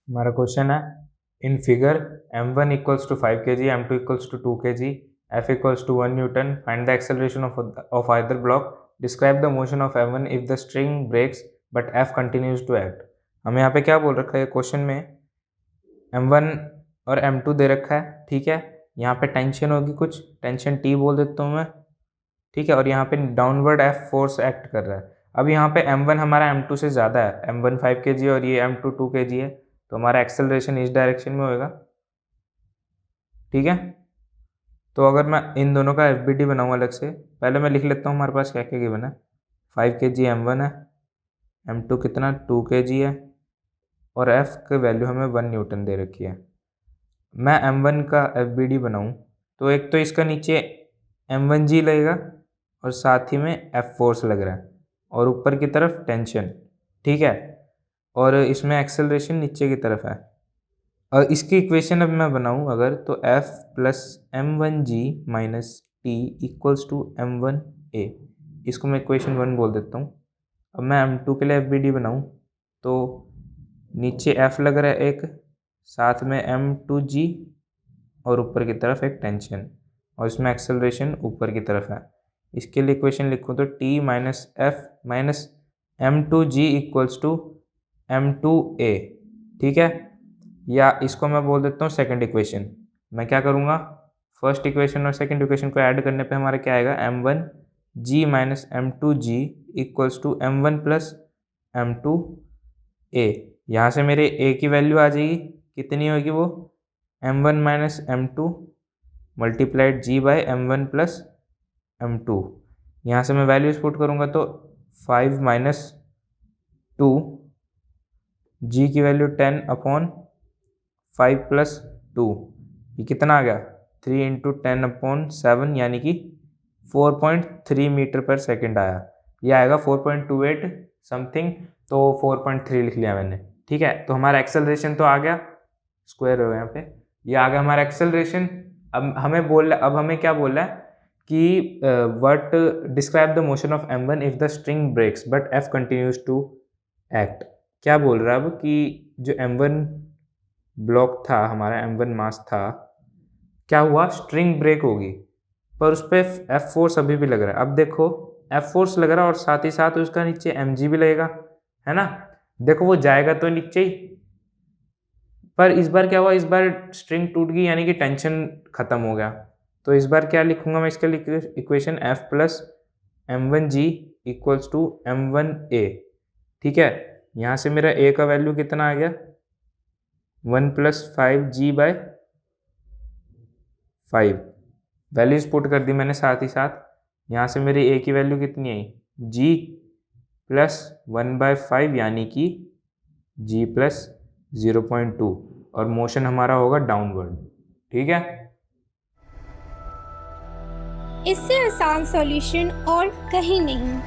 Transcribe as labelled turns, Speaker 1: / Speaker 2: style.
Speaker 1: हमारा क्वेश्चन है in figure m1 equals to 5 kg, m2 equals to 2 kg, f equals to 1 newton, find the acceleration of either block, describe the motion of m1 if the string breaks but f continues to act. हमें यहाँ पे क्या बोल रखा है question में, m1 और m2 दे रखा है, ठीक है। यहाँ पे टेंशन होगी, कुछ टेंशन T बोल देता हूँ मैं, ठीक है। और यहाँ पे डाउनवर्ड F फोर्स एक्ट कर रहा है। अब यहाँ पे m1 हमारा m2 से ज़्यादा है, m1 5 kg और ये m2 2 kg है, तो हमारा एक्सेलरेशन इस डायरेक्शन में होएगा, ठीक है। तो अगर मैं इन दोनों का FBD बनाऊँ अलग से, पहले मैं लिख लेता हूँ हमारे पास क्या क्या गिवन है। 5 kg m1 है, m2 कितना 2 kg है, और F की वैल्यू हमें 1 न्यूटन दे रखी है। मैं m1 का FBD बनाऊँ तो एक तो इसका नीचे m1G लगेगा और साथ ही में F फोर्स लग रहा है और ऊपर की तरफ टेंशन, ठीक है। और इसमें एक्सेलरेशन नीचे की तरफ है। और इसकी इक्वेशन अब मैं बनाऊँ अगर, तो F plus m1G minus T equals to m1A, इसको मैं इक्वेशन 1 बोल देता हूँ। अब मैं m2 के लिए FBD बनाऊँ तो नीचे F लग रहा है एक, साथ में m2G और ऊपर की तरफ एक टेंशन, और इसमें एक्सेलरेशन ऊपर की तरफ है। इसके लिए इक्वेशन लिखूँ तो T minus F minus m2G equals to m2A, ठीक है। या इसको मैं बोल देता हूँ सेकंड इक्वेशन। मैं क्या करूँगा, फर्स्ट इक्वेशन और सेकंड इक्वेशन को ऐड करने पे हमारा क्या आएगा, m1G minus m2G equals to m1 plus m2A। यहाँ से मेरे A की वैल्यू आ जाएगी, कितनी होगी वो, m1 माइनस m2 multiplied G by m1 plus m2। यहाँ से मैं वैल्यूज पुट करूँगा तो 5 माइनस 2, G की वैल्यू 10 अपॉन 5 प्लस 2, ये कितना आ गया 3 इंटू 10 अपॉन 7, यानी कि 4.3 मीटर पर सेकेंड आया। ये आएगा 4.28 समथिंग, तो 4.3 लिख लिया मैंने, ठीक है। तो हमारा एक्सेलरेशन तो आ गया, स्क्वायर हो यहाँ पे, ये आ गया हमारा एक्सेलरेशन। अब हमें क्या बोल रहा है कि what describe the motion of m1 if the string breaks but f continues to act. क्या बोल रहा है अब कि जो m1 ब्लॉक था हमारा, m1 मास था, क्या हुआ, स्ट्रिंग ब्रेक होगी, पर उस पर F फोर्स अभी भी लग रहा है। अब देखो F फोर्स लग रहा है और साथ ही साथ उसका नीचे mg भी लगेगा, है ना। देखो वो जाएगा तो नीचे ही, पर इस बार क्या हुआ, इस बार स्ट्रिंग टूट गई, यानी कि टेंशन खत्म हो गया। तो इस बार क्या लिखूंगा मैं इसके लिए equation, F plus m1G equals to m1A, ठीक है। यहाँ से मेरा A का वैल्यू कितना आ गया, 1 plus 5G bye 5, values put कर दी मैंने साथ ही साथ। यहाँ से मेरी A की वैल्यू कितनी आई, G प्लस 1/5, यानी कि G प्लस 0.2, और मोशन हमारा होगा डाउनवर्ड, ठीक है।
Speaker 2: इससे आसान सॉल्यूशन और कहीं नहीं।